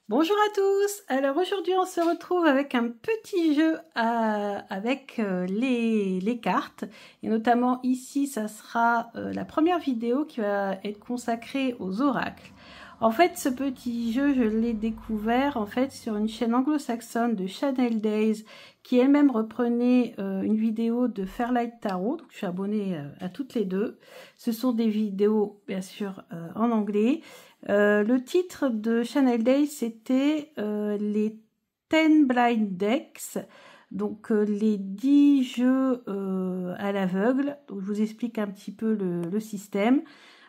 Bonjour à tous. Alors aujourd'hui on se retrouve avec un petit jeu avec les cartes et notamment ici ça sera la première vidéo qui va être consacrée aux oracles. En fait ce petit jeu je l'ai découvert en fait sur une chaîne anglo-saxonne de Channel Days qui elle-même reprenait une vidéo de Fairlight Tarot, donc je suis abonnée à toutes les deux. Ce sont des vidéos bien sûr en anglais. Le titre de Channel Days c'était les 10 blind decks, donc les 10 jeux à l'aveugle. Donc je vous explique un petit peu le système.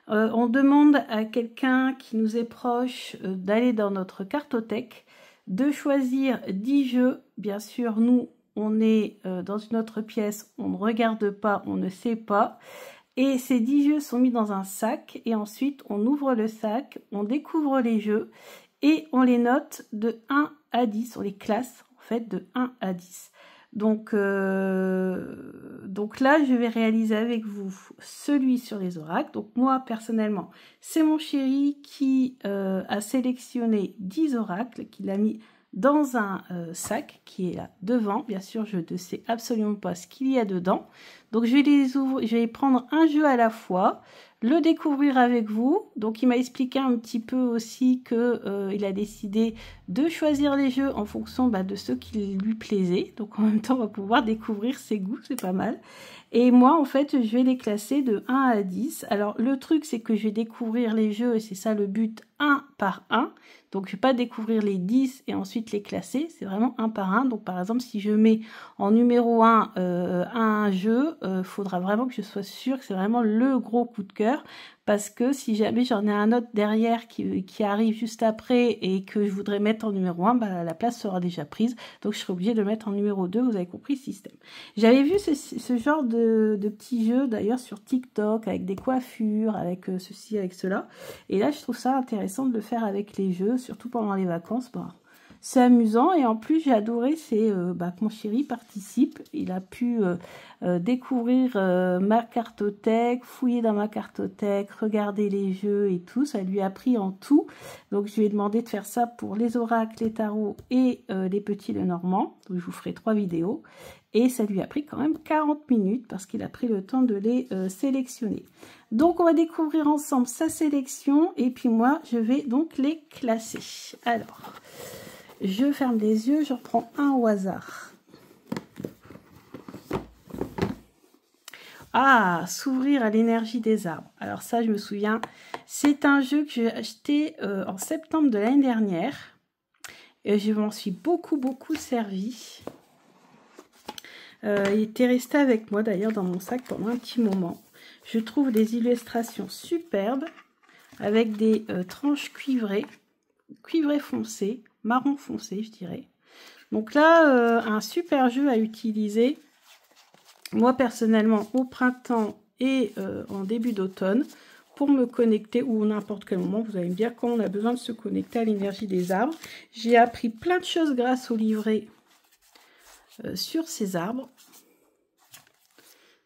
On demande à quelqu'un qui nous est proche d'aller dans notre cartothèque, de choisir 10 jeux. Bien sûr, nous, on est dans une autre pièce, on ne regarde pas, on ne sait pas. Et ces 10 jeux sont mis dans un sac et ensuite on ouvre le sac, on découvre les jeux et on les note de 1 à 10, on les classe en fait de 1 à 10. Donc là, je vais réaliser avec vous celui sur les oracles. Donc moi, personnellement, c'est mon chéri qui a sélectionné 10 oracles, qu'il a mis dans un sac qui est là devant. Bien sûr, je ne sais absolument pas ce qu'il y a dedans. Donc je vais prendre un jeu à la fois, le découvrir avec vous. Donc il m'a expliqué un petit peu aussi que il a décidé de choisir les jeux en fonction de ceux qui lui plaisaient. Donc en même temps, on va pouvoir découvrir ses goûts, c'est pas mal. Et moi, en fait, je vais les classer de 1 à 10. Alors le truc, c'est que je vais découvrir les jeux, et c'est ça le but, un par un. Donc je ne vais pas découvrir les 10 et ensuite les classer, c'est vraiment un par un. Donc par exemple, si je mets en numéro 1 un jeu, faudra vraiment que je sois sûre que c'est vraiment le gros coup de cœur. Parce que si jamais j'en ai un autre derrière qui arrive juste après et que je voudrais mettre en numéro 1, la place sera déjà prise. Donc je serai obligée de le mettre en numéro 2, vous avez compris le système. J'avais vu ce genre de petits jeux d'ailleurs sur TikTok avec des coiffures, avec ceci, avec cela. Et là je trouve ça intéressant de le faire avec les jeux, surtout pendant les vacances. C'est amusant et en plus j'ai adoré que mon chéri participe. Il a pu découvrir ma cartothèque, fouiller dans ma cartothèque, regarder les jeux et tout. Ça lui a pris en tout. Donc je lui ai demandé de faire ça pour les oracles, les tarots et les petits Lenormand. Donc je vous ferai 3 vidéos. Et ça lui a pris quand même 40 minutes parce qu'il a pris le temps de les sélectionner. Donc on va découvrir ensemble sa sélection et puis moi je vais donc les classer. Alors... je ferme les yeux, je reprends un au hasard. Ah, s'ouvrir à l'énergie des arbres. Alors ça, je me souviens, c'est un jeu que j'ai acheté en septembre de l'année dernière. Et je m'en suis beaucoup servi. Il était resté avec moi d'ailleurs dans mon sac pendant un petit moment. Je trouve des illustrations superbes avec des tranches cuivrées foncé, marron foncé je dirais. Donc là un super jeu à utiliser moi personnellement au printemps et en début d'automne pour me connecter ou n'importe quel moment. Vous allez me dire quand on a besoin de se connecter à l'énergie des arbres. J'ai appris plein de choses grâce au livret sur ces arbres.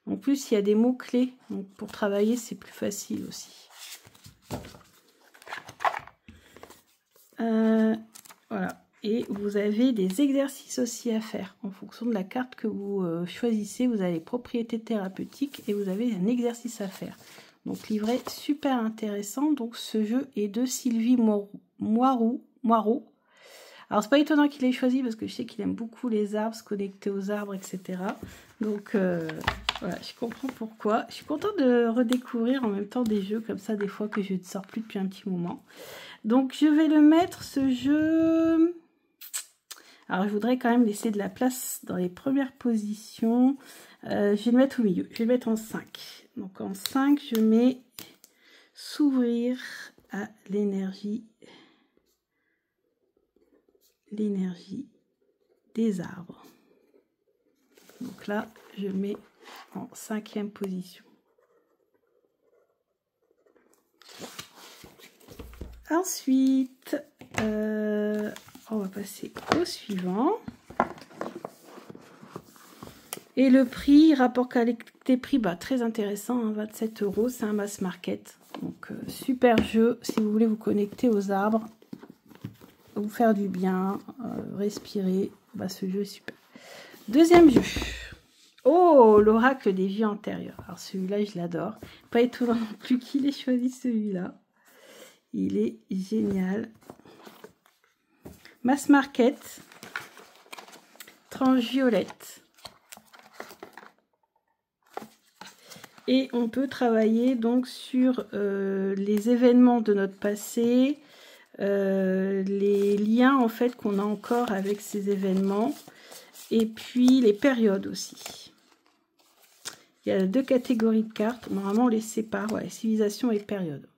En plus il y a des mots clés, donc pour travailler c'est plus facile aussi. Voilà, et vous avez des exercices aussi à faire en fonction de la carte que vous choisissez. Vous avez propriétés thérapeutiques et vous avez un exercice à faire. Donc livret super intéressant. Donc ce jeu est de Sylvie Moireau. Alors c'est pas étonnant qu'il ait choisi parce que je sais qu'il aime beaucoup les arbres, se connecter aux arbres, etc. Donc voilà, je comprends pourquoi. Je suis contente de redécouvrir en même temps des jeux comme ça, des fois que je ne sors plus depuis un petit moment. Donc je vais le mettre, ce jeu... Alors je voudrais quand même laisser de la place dans les premières positions. Je vais le mettre au milieu, je vais le mettre en 5. Donc en 5, je mets s'ouvrir à l'énergie des arbres. Donc là, je mets en 5e position. Ensuite, on va passer au suivant. Et le prix, rapport qualité-prix, très intéressant, hein, 27 €, c'est un mass market. Donc super jeu si vous voulez vous connecter aux arbres. vous faire du bien, respirer. Bah, ce jeu est super. Deuxième jeu. Oh, l'oracle des vies antérieures. Alors celui-là, je l'adore. Pas étonnant non plus qu'il ait choisi celui-là. Il est génial. Mass Market. Tranche violette. Et on peut travailler donc sur les événements de notre passé, les liens en fait qu'on a encore avec ces événements, et puis les périodes aussi. Il y a 2 catégories de cartes. Normalement, on les sépare, ouais, civilisation et période.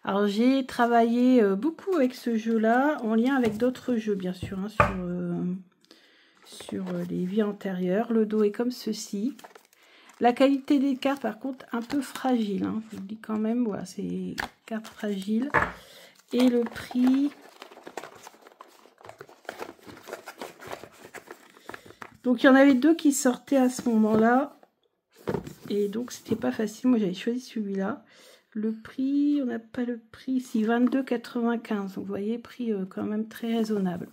Alors, j'ai travaillé beaucoup avec ce jeu-là, en lien avec d'autres jeux, bien sûr, hein, sur les vies antérieures. Le dos est comme ceci. La qualité des cartes, par contre, un peu fragile. Hein. Je vous le dis quand même, voilà, c'est cartes fragiles. Et le prix... Donc, il y en avait 2 qui sortaient à ce moment-là. Et donc, c'était pas facile. Moi, j'avais choisi celui-là. Le prix, on n'a pas le prix ici, 22,95. Donc, vous voyez, prix quand même très raisonnable.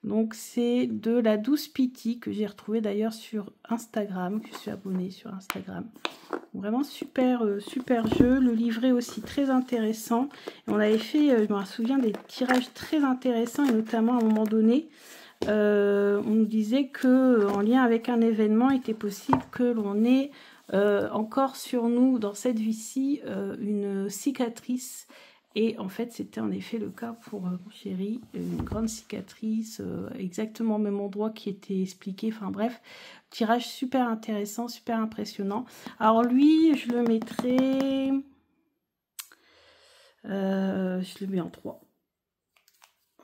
Donc, c'est de la Douce Pity que j'ai retrouvé d'ailleurs sur Instagram. Je suis abonnée sur Instagram. Vraiment super, super jeu. Le livret aussi très intéressant. Et on avait fait, je me souviens, des tirages très intéressants. Et notamment, à un moment donné, on nous disait que en lien avec un événement, il était possible que l'on ait encore sur nous, dans cette vie-ci, une cicatrice. Et en fait, c'était en effet le cas pour mon chéri, une grande cicatrice, exactement au même endroit qui était expliqué. Enfin bref, tirage super intéressant, super impressionnant. Alors lui, je le mettrai... je le mets en 3.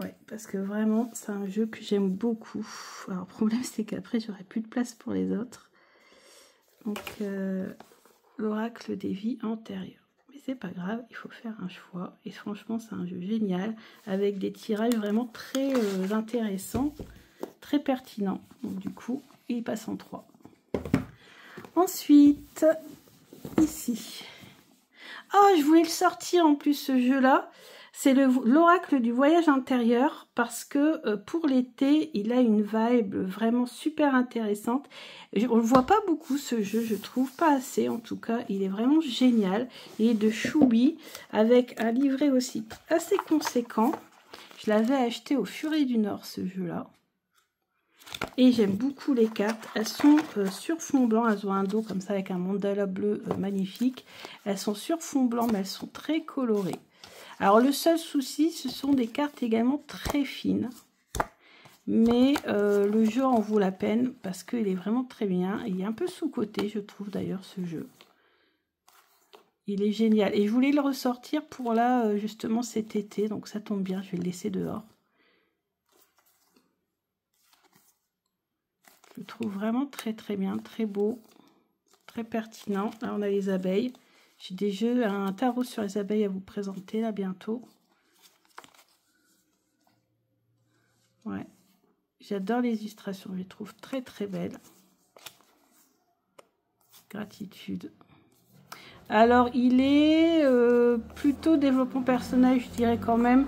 Ouais, parce que vraiment, c'est un jeu que j'aime beaucoup. Alors, le problème, c'est qu'après, j'aurai plus de place pour les autres. Donc, l'oracle des vies antérieures. Mais c'est pas grave, il faut faire un choix. Et franchement, c'est un jeu génial, avec des tirages vraiment très intéressants, très pertinents. Donc, du coup, il passe en 3. Ensuite, ici. Ah, je voulais le sortir en plus, ce jeu-là. C'est l'oracle du voyage intérieur parce que pour l'été, il a une vibe vraiment super intéressante. On ne le voit pas beaucoup ce jeu, je trouve pas assez en tout cas. Il est vraiment génial. Il est de Choubi avec un livret aussi assez conséquent. Je l'avais acheté au Furet du Nord ce jeu-là. Et j'aime beaucoup les cartes. Elles sont sur fond blanc. Elles ont un dos comme ça avec un mandala bleu magnifique. Elles sont sur fond blanc mais elles sont très colorées. Alors le seul souci, ce sont des cartes également très fines. Mais le jeu en vaut la peine parce qu'il est vraiment très bien. Il est un peu sous-coté, je trouve d'ailleurs, ce jeu. Il est génial. Et je voulais le ressortir pour là, justement cet été. Donc ça tombe bien, je vais le laisser dehors. Je le trouve vraiment très très bien, très beau, très pertinent. Là on a les abeilles. J'ai des jeux, un tarot sur les abeilles à vous présenter là bientôt. Ouais, j'adore les illustrations, je les trouve très très belles. Gratitude. Alors il est plutôt développement personnel, je dirais quand même.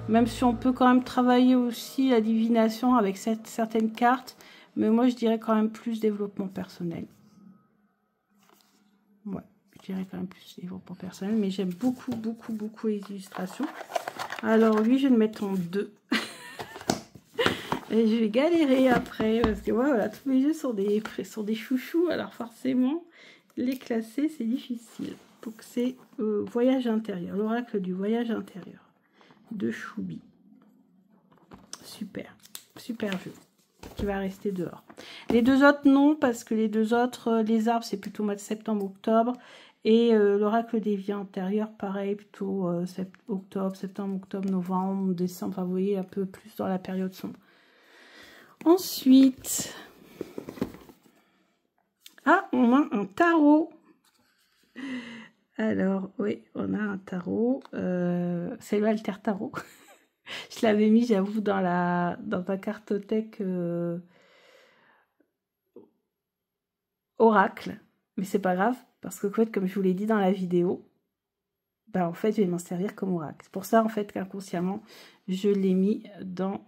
Même si on peut quand même travailler aussi la divination avec certaines cartes. Mais moi je dirais quand même plus développement personnel. Ouais. Je dirais quand même plus développement personnel, mais j'aime beaucoup, beaucoup, beaucoup les illustrations. Alors lui, je vais le mettre en 2. Et je vais galérer après, parce que voilà, tous mes jeux sont des chouchous, alors forcément, les classer, c'est difficile. Donc c'est Voyage intérieur, l'oracle du voyage intérieur, de Choubi. Super, super jeu, qui va rester dehors. Les 2 autres, non, parce que les 2 autres, les arbres, c'est plutôt mois de septembre-octobre. Et l'oracle des vies antérieures, pareil, plutôt septembre, octobre, novembre, décembre. Enfin, vous voyez, un peu plus dans la période sombre. Ensuite, ah, on a un tarot. Alors, oui, on a un tarot. C'est le Alter Tarot. Je l'avais mis, j'avoue, dans ma cartothèque Oracle. Mais c'est pas grave, parce que comme je vous l'ai dit dans la vidéo, bah, en fait, je vais m'en servir comme oracle. C'est pour ça, en fait, qu'inconsciemment, je l'ai mis dans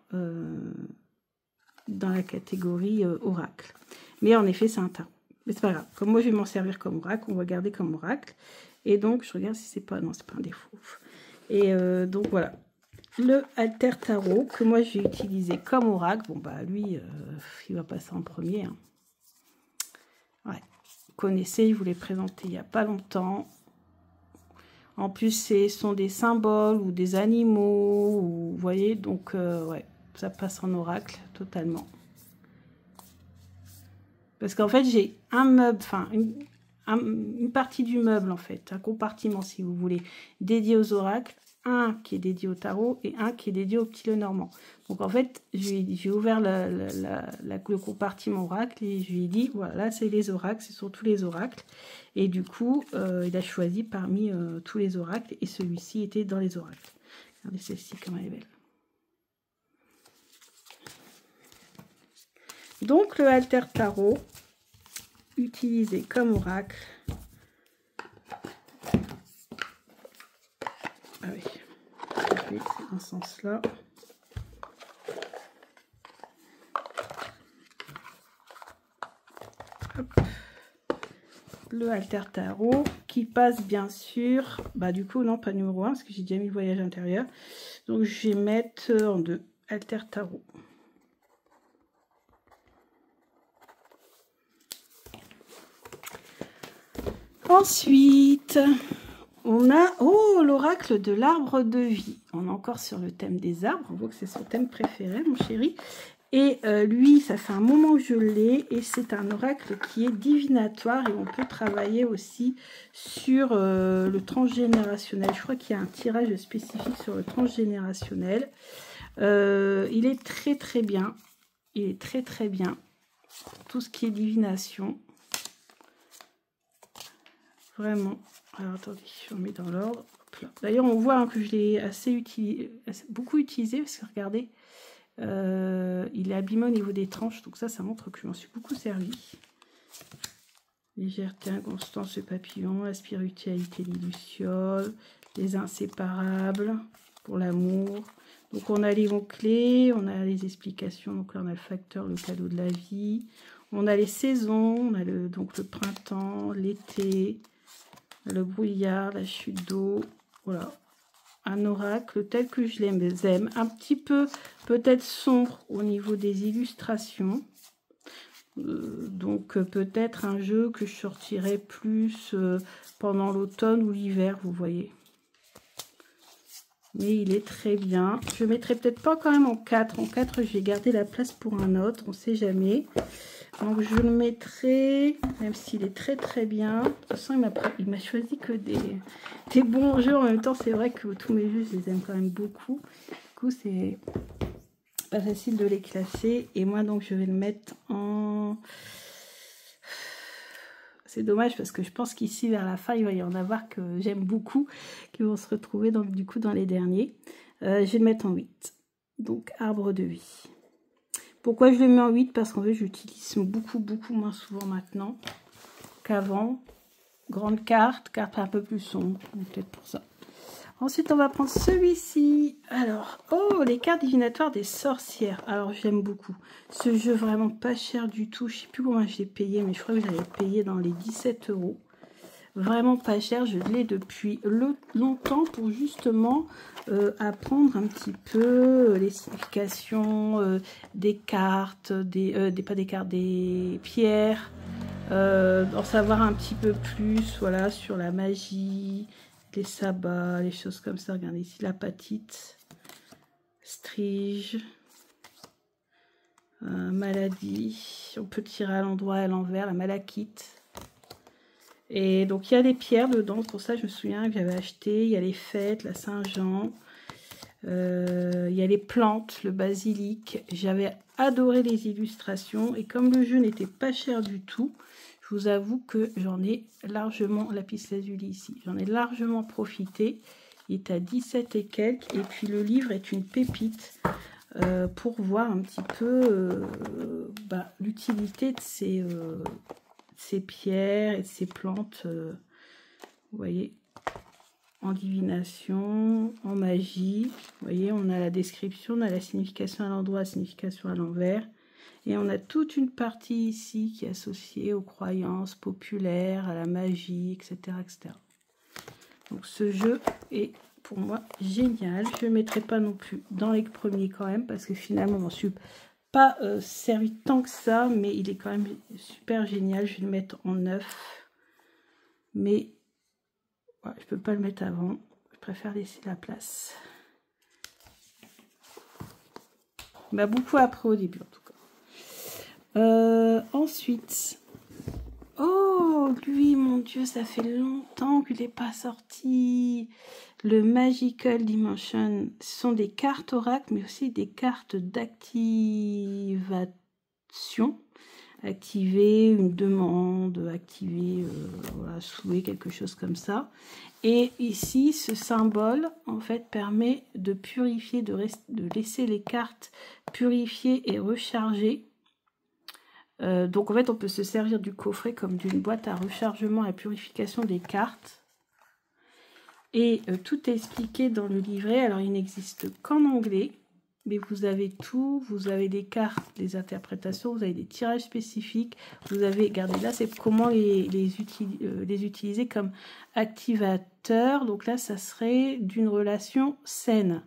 la catégorie oracle. Mais en effet, c'est un tarot. Mais c'est pas grave. Comme moi, je vais m'en servir comme oracle, on va garder comme oracle. Et donc, je regarde si c'est pas... Non, c'est pas un défaut. Et donc, voilà. Le Alter Tarot, que moi, je vais utiliser comme oracle. Bon, bah, lui, il va passer en premier. Hein. Ouais. Vous connaissez, je vous l'ai présenté il n'y a pas longtemps. En plus, ce sont des symboles ou des animaux. Ou, vous voyez, donc, ouais, ça passe en oracle totalement. Parce qu'en fait, j'ai un meuble, enfin, une partie du meuble, en fait, un compartiment, si vous voulez, dédié aux oracles, un qui est dédié au tarot et un qui est dédié au petit Lenormand. Donc, en fait, j'ai ouvert le compartiment oracle et je lui ai dit, voilà, là, c'est les oracles, ce sont tous les oracles. Et du coup, il a choisi parmi tous les oracles et celui-ci était dans les oracles. Regardez celle-ci, comment elle est belle. Donc, le Alter Tarot, utilisé comme oracle. Ah oui, c'est dans ce sens-là. Le Alter Tarot, qui passe bien sûr, bah du coup, non, pas numéro 1, parce que j'ai déjà mis le voyage intérieur. Donc, je vais mettre en 2, Alter Tarot. Ensuite, on a l'oracle de l'arbre de vie. On est encore sur le thème des arbres. On voit que c'est son thème préféré, mon chéri. Et lui, ça fait un moment que je l'ai. Et c'est un oracle qui est divinatoire. Et on peut travailler aussi sur le transgénérationnel. Je crois qu'il y a un tirage spécifique sur le transgénérationnel. Il est très très bien. Il est très très bien. Tout ce qui est divination. Vraiment. Alors, attendez, je remets dans l'ordre. D'ailleurs, on voit hein, que je l'ai beaucoup utilisé, parce que regardez, il est abîmé au niveau des tranches, donc ça montre que je m'en suis beaucoup servi. Légèreté, inconstance, le papillon, la spiritualité, l'illusiole, les inséparables, pour l'amour. Donc, on a les mots-clés, on a les explications, donc là, on a le facteur, le cadeau de la vie. On a les saisons, on a donc le printemps, l'été, le brouillard, la chute d'eau, voilà, un oracle tel que je l'aime, un petit peu peut-être sombre au niveau des illustrations, donc peut-être un jeu que je sortirai plus pendant l'automne ou l'hiver, vous voyez. Mais il est très bien. Je ne mettrai peut-être pas quand même en 4. En 4, je vais garder la place pour un autre, on ne sait jamais. Donc je le mettrai, même s'il est très très bien. De toute façon, il m'a choisi que des bons jeux. En même temps, c'est vrai que tous mes jeux, je les aime quand même beaucoup. Du coup, c'est pas facile de les classer. Et moi, donc, je vais le mettre en... C'est dommage parce que je pense qu'ici, vers la fin, il va y en avoir que j'aime beaucoup, qui vont se retrouver donc, du coup dans les derniers. Je vais le mettre en 8. Donc, arbre de vie. Pourquoi je le mets en 8? Parce qu'en fait, j'utilise beaucoup moins souvent maintenant qu'avant. Grande carte un peu plus sombre, peut-être pour ça. Ensuite, on va prendre celui-ci. Alors, les cartes divinatoires des sorcières. Alors, j'aime beaucoup. Ce jeu, vraiment pas cher du tout. Je ne sais plus combien je l'ai payé, mais je crois que j'avais payé dans les 17 €. Vraiment pas cher. Je l'ai depuis longtemps pour justement apprendre un petit peu les significations des cartes, des pierres. En savoir un petit peu plus, voilà, sur la magie, les sabbats, les choses comme ça. Regardez ici la patite, strige, maladie. On peut tirer à l'endroit et à l'envers, la malachite. Et donc il y a des pierres dedans, pour ça je me souviens que j'avais acheté. Il y a les fêtes, la Saint-Jean. Il y a les plantes, le basilic. J'avais adoré les illustrations. Et comme le jeu n'était pas cher du tout, je vous avoue que j'en ai largement, lapis lazuli ici, j'en ai largement profité. Il est à 17 et quelques. Et puis le livre est une pépite pour voir un petit peu l'utilité de ces pierres et de ces plantes. Vous voyez, en divination, en magie. Vous voyez, on a la description, on a la signification à l'endroit, la signification à l'envers. Et on a toute une partie ici qui est associée aux croyances populaires, à la magie, etc. etc. Donc ce jeu est pour moi génial. Je ne le mettrai pas non plus dans les premiers quand même, parce que finalement, je m'en suis pas servi tant que ça, mais il est quand même super génial. Je vais le mettre en 9. Mais ouais, je ne peux pas le mettre avant. Je préfère laisser la place. Il m'a beaucoup appris au début en tout cas. Ensuite, oh lui, mon Dieu, ça fait longtemps qu'il n'est pas sorti. Le Magical Dimension, ce sont des cartes oracle, mais aussi des cartes d'activation. Activer une demande, activer, voilà, souhait, quelque chose comme ça. Et ici, ce symbole, en fait, permet de purifier, de laisser les cartes purifier et recharger. Donc, en fait, on peut se servir du coffret comme d'une boîte à rechargement et à purification des cartes. Et tout est expliqué dans le livret. Alors, il n'existe qu'en anglais. Mais vous avez tout, vous avez des cartes, des interprétations, vous avez des tirages spécifiques, vous avez, regardez là, c'est comment les utiliser comme activateur. Donc là, ça serait d'une relation saine.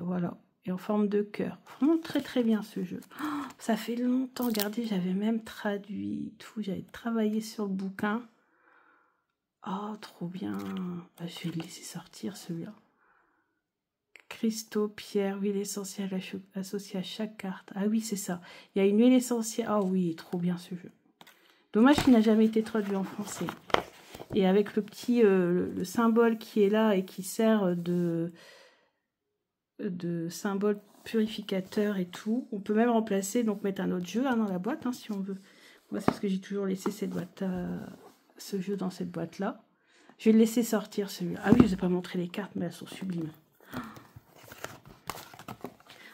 Voilà, et en forme de cœur. Vraiment très très bien ce jeu. Oh, ça fait longtemps, regardez, j'avais même traduit tout, j'avais travaillé sur le bouquin. Oh, trop bien. Bah, je vais le laisser sortir celui-là. Cristaux, pierre, huile essentielle associée à chaque carte. Ah oui, c'est ça. Il y a une huile essentielle. Ah oui, trop bien ce jeu. Dommage qu'il n'a jamais été traduit en français. Et avec le petit le symbole qui est là et qui sert de symbole purificateur et tout. On peut même remplacer, donc mettre un autre jeu dans la boîte hein, si on veut. Moi, c'est parce que j'ai toujours laissé cette boîte, ce jeu dans cette boîte-là. Je vais le laisser sortir celui-là. Ah oui, je ne vous ai pas montré les cartes, mais elles sont sublimes.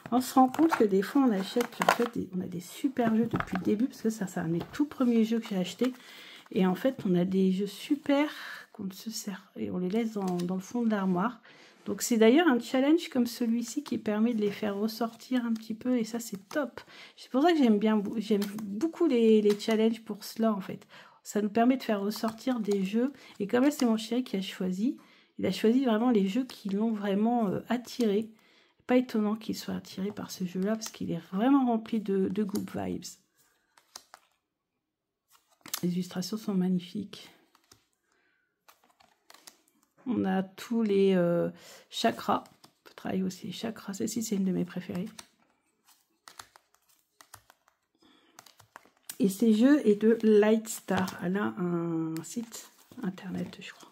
On se rend compte que des fois on achète, en fait, on a des super jeux depuis le début, parce que ça c'est un des tout premiers jeux que j'ai acheté. Et en fait, on a des jeux super qu'on ne se sert, et on les laisse dans le fond de l'armoire. Donc c'est d'ailleurs un challenge comme celui-ci qui permet de les faire ressortir un petit peu, et ça c'est top. C'est pour ça que j'aime beaucoup les challenges pour cela en fait. Ça nous permet de faire ressortir des jeux, et comme là c'est mon chéri qui a choisi, il a choisi vraiment les jeux qui l'ont vraiment attiré. Pas étonnant qu'il soit attiré par ce jeu-là, parce qu'il est vraiment rempli de good vibes. Les illustrations sont magnifiques. On a tous les chakras. On peut travailler aussi les chakras. Celle-ci, c'est une de mes préférées. Et ces jeux est de Lightstar. Elle a un site internet, je crois.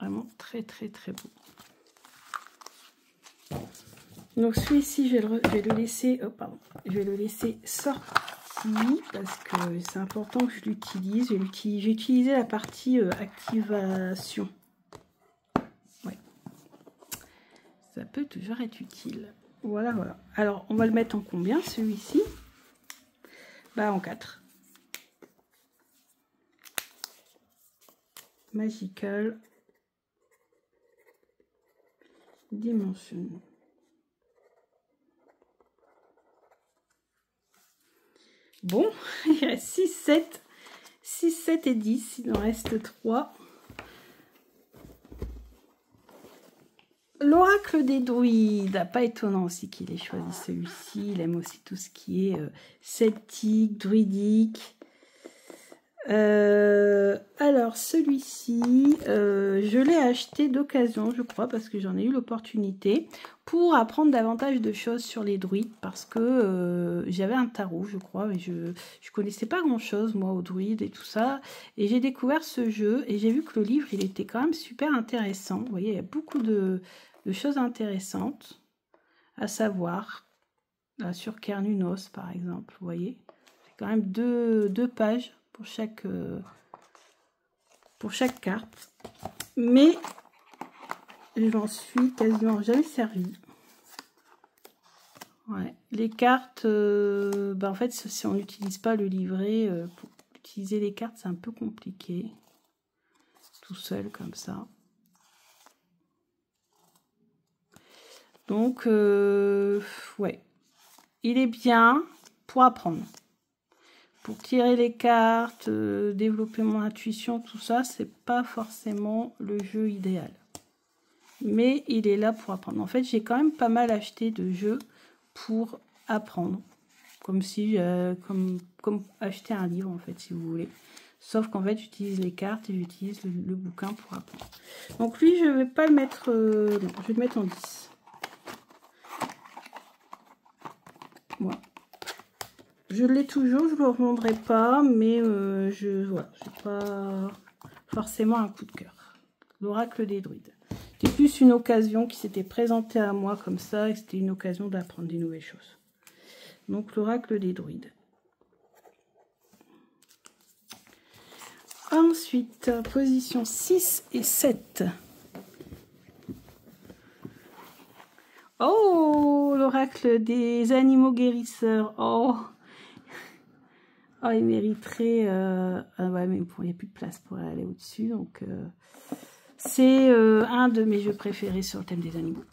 Vraiment très très très beau. Donc celui-ci, je vais le laisser, oh, pardon, je vais le laisser sorti parce que c'est important que je l'utilise. J'ai utilisé la partie activation. Ouais. Ça peut toujours être utile. Voilà, voilà. Alors, on va le mettre en combien celui-ci? Bah en 4. Magical Dimension. Bon, il reste 6, 7. 6, 7 et 10. Il en reste 3. L'oracle des druides. Pas étonnant aussi qu'il ait choisi celui-ci. Il aime aussi tout ce qui est celtique, druidique. Alors celui-ci, je l'ai acheté d'occasion, je crois, parce que j'en ai eu l'opportunité pour apprendre davantage de choses sur les druides, parce que j'avais un tarot, je crois, mais je connaissais pas grand-chose, moi, aux druides et tout ça, et j'ai découvert ce jeu, et j'ai vu que le livre, il était quand même super intéressant. Vous voyez, il y a beaucoup de choses intéressantes à savoir, là, sur Cernunnos, par exemple, vous voyez, c'est quand même deux pages pour chaque carte, mais je m'en suis quasiment jamais servi. Ouais. Les cartes, en fait, si on n'utilise pas le livret, pour utiliser les cartes, c'est un peu compliqué. Tout seul, comme ça. Donc, ouais. Il est bien pour apprendre. Pour tirer les cartes, développer mon intuition, tout ça, c'est pas forcément le jeu idéal. Mais il est là pour apprendre. En fait, j'ai quand même pas mal acheté de jeux pour apprendre. Comme si, comme acheter un livre, en fait, si vous voulez. Sauf qu'en fait, j'utilise les cartes et j'utilise le bouquin pour apprendre. Donc lui, je vais pas le mettre... non, je vais le mettre en 10. Voilà. Je l'ai toujours, je ne le revendrai pas, mais voilà, j'ai pas forcément un coup de cœur. L'oracle des druides. C'était plus une occasion qui s'était présentée à moi comme ça, et c'était une occasion d'apprendre des nouvelles choses. Donc l'oracle des druides. Ensuite, position 6 et 7. Oh, l'oracle des animaux guérisseurs. Oh, oh, il mériterait... Ah ouais, mais bon, il n'y a plus de place pour aller au-dessus. Donc, c'est un de mes jeux préférés sur le thème des animaux.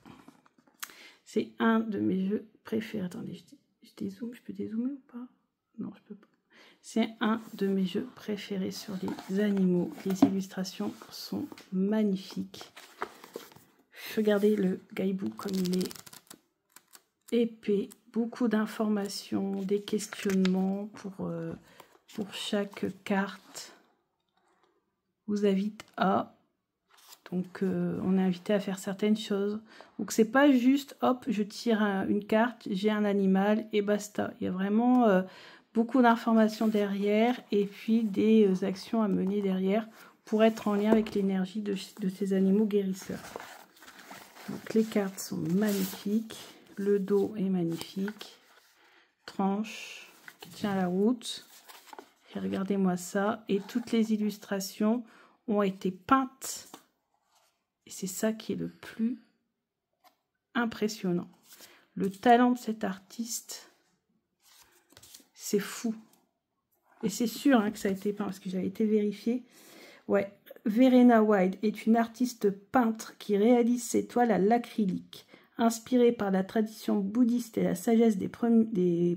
C'est un de mes jeux préférés. Attendez, je dézoome. Je peux dézoomer ou pas? Non, je peux pas. C'est un de mes jeux préférés sur les animaux. Les illustrations sont magnifiques. Regardez le guidebook comme il est épais. Beaucoup d'informations, des questionnements pour chaque carte. Vous invite à... Donc, on est invité à faire certaines choses. Donc, c'est pas juste, hop, je tire une carte, j'ai un animal et basta. Il y a vraiment beaucoup d'informations derrière et puis des actions à mener derrière pour être en lien avec l'énergie de ces animaux guérisseurs. Donc, les cartes sont magnifiques. Le dos est magnifique. Tranche qui tient la route. Et regardez-moi ça. Et toutes les illustrations ont été peintes. Et c'est ça qui est le plus impressionnant. Le talent de cet artiste, c'est fou. Et c'est sûr que ça a été peint, parce que j'avais été vérifié. Ouais, Verena Wild est une artiste peintre qui réalise ses toiles à l'acrylique. Inspirée par la tradition bouddhiste et la sagesse des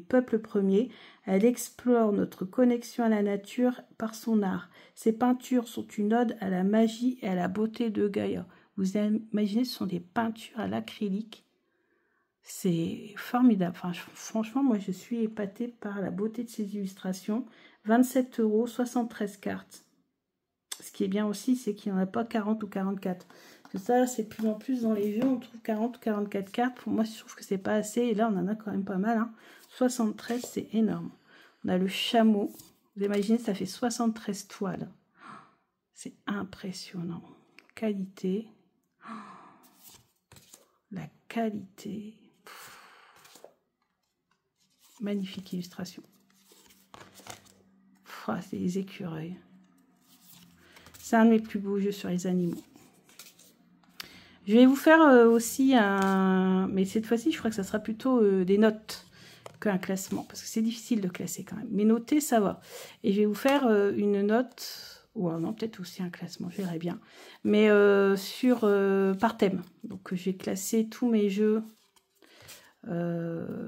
peuples premiers, elle explore notre connexion à la nature par son art. Ses peintures sont une ode à la magie et à la beauté de Gaïa. Vous imaginez, ce sont des peintures à l'acrylique. C'est formidable. Enfin, franchement, moi, je suis épatée par la beauté de ces illustrations. 27 €, 73 cartes. Ce qui est bien aussi, c'est qu'il n'y en a pas 40 ou 44. Parce que ça, c'est de plus en plus dans les jeux, on trouve 40 ou 44 cartes. Pour moi, je trouve que c'est pas assez. Et là, on en a quand même pas mal. Hein. 73, c'est énorme. On a le chameau. Vous imaginez, ça fait 73 toiles. C'est impressionnant. Qualité. La qualité. Magnifique illustration. C'est les écureuils. C'est un de mes plus beaux jeux sur les animaux. Je vais vous faire aussi un... Mais cette fois-ci, je crois que ça sera plutôt des notes qu'un classement. Parce que c'est difficile de classer quand même. Mais noter, ça va. Et je vais vous faire une note... Ou non, peut-être aussi un classement, je verrai bien. Mais par thème. Donc, j'ai classé tous mes jeux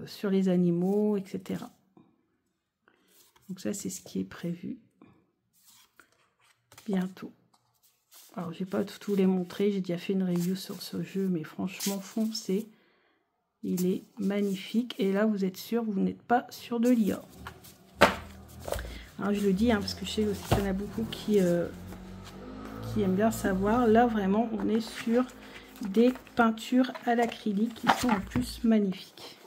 sur les animaux, etc. Donc ça, c'est ce qui est prévu bientôt. Alors, je vais pas tout vous les montrer. J'ai déjà fait une review sur ce jeu, mais franchement, foncez. Il est magnifique. Et là, vous êtes sûr, vous n'êtes pas sur de l'IA. Alors, je le dis, parce que je sais aussi qu'il y en a beaucoup qui aiment bien savoir. Là, vraiment, on est sur des peintures à l'acrylique qui sont en plus magnifiques.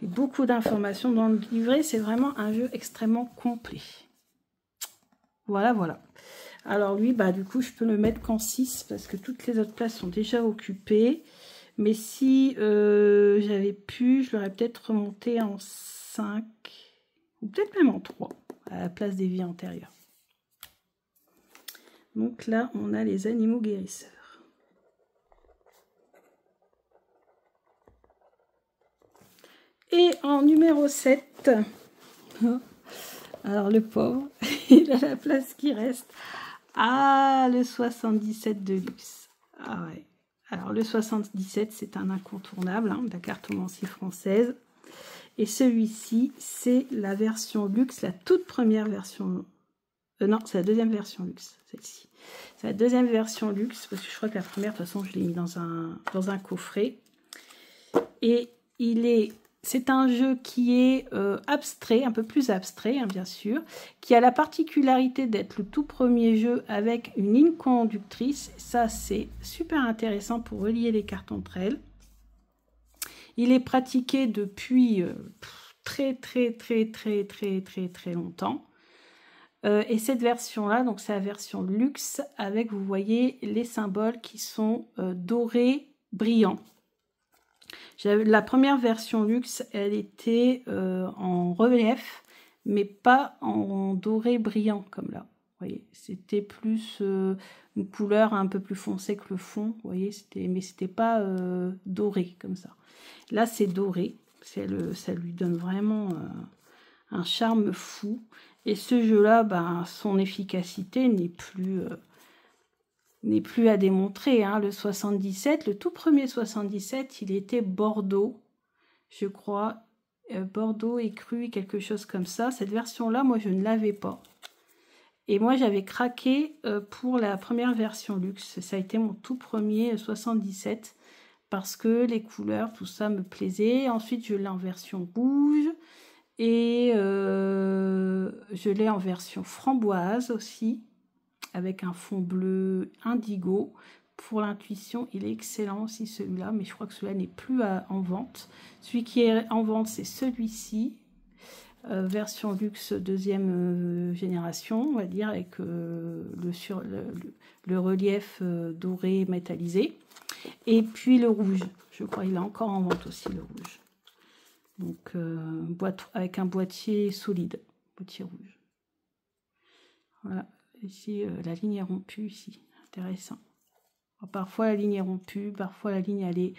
Et beaucoup d'informations dans le livret. C'est vraiment un jeu extrêmement complet. Voilà, voilà. Alors lui, du coup, je peux le mettre qu'en 6 parce que toutes les autres places sont déjà occupées. Mais si j'avais pu, je l'aurais peut-être remonté en 5 ou peut-être même en 3 à la place des vies antérieures. Donc là, on a les animaux guérisseurs. Et en numéro 7, alors le pauvre, il a la place qui reste. Ah, le 77 de luxe. Ah ouais. Alors le 77, c'est un incontournable hein, de la cartomancie française. Et celui-ci, c'est la version luxe, la toute première version. Non, c'est la deuxième version luxe, celle-ci. C'est la deuxième version luxe, parce que je crois que la première, de toute façon, je l'ai mis dans un coffret. Et c'est un jeu qui est abstrait, un peu plus abstrait, hein, bien sûr, qui a la particularité d'être le tout premier jeu avec une ligne conductrice. Ça, c'est super intéressant pour relier les cartes entre elles. Il est pratiqué depuis très longtemps. Et cette version-là, donc c'est la version luxe, avec, vous voyez, les symboles qui sont dorés, brillants. La première version luxe, elle était en relief, mais pas en doré brillant comme là. Vous voyez, c'était plus une couleur un peu plus foncée que le fond. Vous voyez, mais c'était pas doré comme ça. Là, c'est doré. Ça lui donne vraiment un charme fou. Et ce jeu-là, ben, son efficacité n'est plus à démontrer. Hein. Le 77, le tout premier 77, il était Bordeaux, je crois. Bordeaux et cru, quelque chose comme ça. Cette version-là, moi, je ne l'avais pas. Et moi, j'avais craqué pour la première version luxe. Ça a été mon tout premier 77 parce que les couleurs, tout ça me plaisait. Ensuite, je l'ai en version rouge et je l'ai en version framboise aussi, avec un fond bleu indigo. Pour l'intuition, il est excellent aussi celui-là, mais je crois que celui-là n'est plus en vente. Celui qui est en vente, c'est celui-ci. Version luxe deuxième génération, on va dire, avec le relief doré métallisé. Et puis le rouge, je crois qu'il est encore en vente aussi, le rouge. Donc, avec un boîtier solide, boîtier rouge. Voilà, ici, la ligne est rompue, ici, intéressant. Alors, parfois, la ligne est rompue, parfois, la ligne,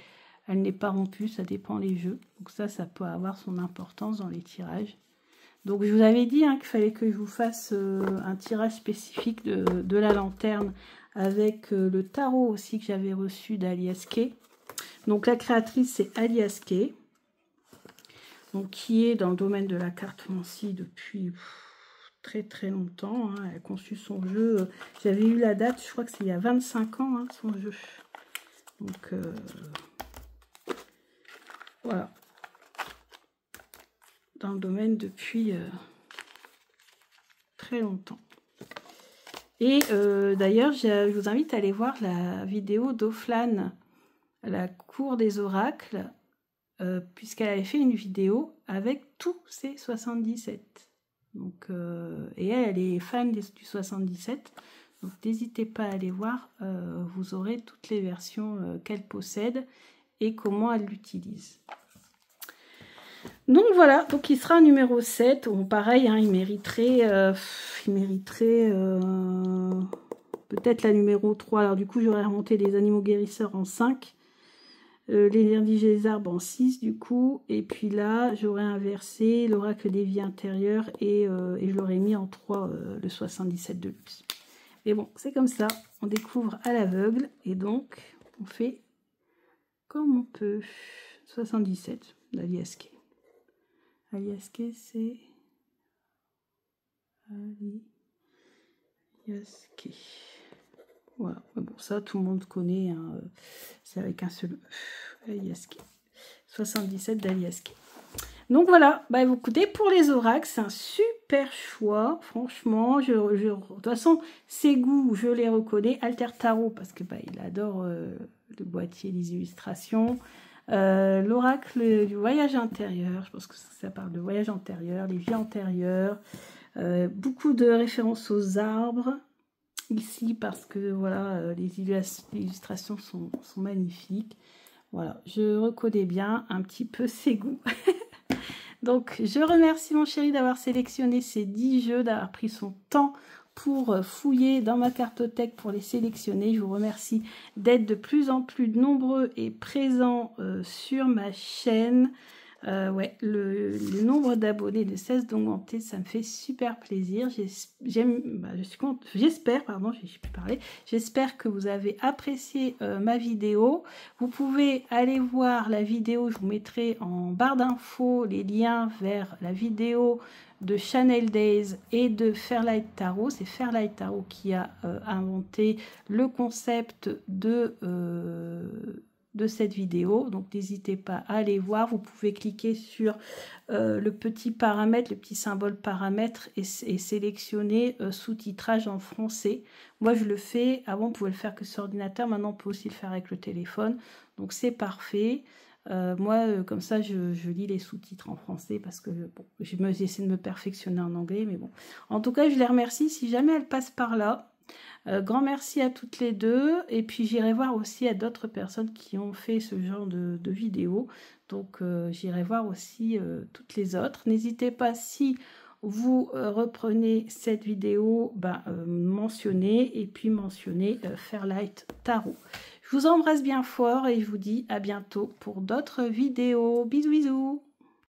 elle n'est pas rompue, ça dépend des jeux. Donc ça peut avoir son importance dans les tirages. Donc je vous avais dit hein, qu'il fallait que je vous fasse un tirage spécifique de la lanterne avec le tarot aussi que j'avais reçu d'Alias Kay. Donc la créatrice c'est Alias Kay, donc qui est dans le domaine de la cartomancie depuis très longtemps. Hein. Elle a conçu son jeu, j'avais eu la date, je crois que c'est il y a 25 ans hein, son jeu. Donc voilà. Dans le domaine depuis très longtemps. Et d'ailleurs, je vous invite à aller voir la vidéo d'Oflan, la cour des oracles, puisqu'elle avait fait une vidéo avec tous ces 77. Donc, et elle est fan du 77. Donc, n'hésitez pas à aller voir. Vous aurez toutes les versions qu'elle possède et comment elle l'utilise. Donc voilà, donc il sera numéro 7. Bon, pareil, hein, il mériterait peut-être la numéro 3. Alors du coup, j'aurais remonté les animaux guérisseurs en 5. L'énergie des arbres en 6 du coup. Et puis là, j'aurais inversé l'oracle des vies intérieures et je l'aurais mis en 3, le 77 de luxe. Mais bon, c'est comme ça. On découvre à l'aveugle. Et donc, on fait comme on peut. 77 d'Alias Kay. Alias Kay, c'est Alias Kay. Voilà, bon, ça tout le monde connaît, hein. C'est avec un seul Alias Kay. 77 d'Alias Kay. Donc voilà, bah, écoutez, pour les oracles, c'est un super choix, franchement. De toute façon, ses goûts, je les reconnais. Alter Tarot, parce que bah, il adore le boîtier, les illustrations. L'oracle du voyage intérieur, je pense que ça parle de voyage antérieur, les vies antérieures, beaucoup de références aux arbres ici parce que voilà, les illustrations sont magnifiques. Voilà, je reconnais bien un petit peu ses goûts. Donc je remercie mon chéri d'avoir sélectionné ces 10 jeux, d'avoir pris son temps pour fouiller dans ma cartothèque pour les sélectionner. Je vous remercie d'être de plus en plus nombreux et présents sur ma chaîne. Ouais, le nombre d'abonnés ne cesse d'augmenter, ça me fait super plaisir. J'espère, pardon, j'ai pu parler. J'espère que vous avez apprécié ma vidéo. Vous pouvez aller voir la vidéo, je vous mettrai en barre d'infos les liens vers la vidéo de Channel Days et de Fairlight Tarot. C'est Fairlight Tarot qui a inventé le concept de cette vidéo, donc n'hésitez pas à aller voir. Vous pouvez cliquer sur le petit paramètre, le petit symbole paramètre et sélectionner sous-titrage en français. Moi je le fais, avant on pouvait le faire que sur ordinateur, maintenant on peut aussi le faire avec le téléphone, donc c'est parfait. Moi comme ça je lis les sous-titres en français parce que bon, j'essaie de me perfectionner en anglais, mais bon, en tout cas je les remercie si jamais elles passent par là. Grand merci à toutes les deux, et puis j'irai voir aussi à d'autres personnes qui ont fait ce genre de vidéos, donc j'irai voir aussi toutes les autres. N'hésitez pas, si vous reprenez cette vidéo, mentionnez, et puis mentionnez Fairlight Tarot. Je vous embrasse bien fort et je vous dis à bientôt pour d'autres vidéos. Bisous bisous.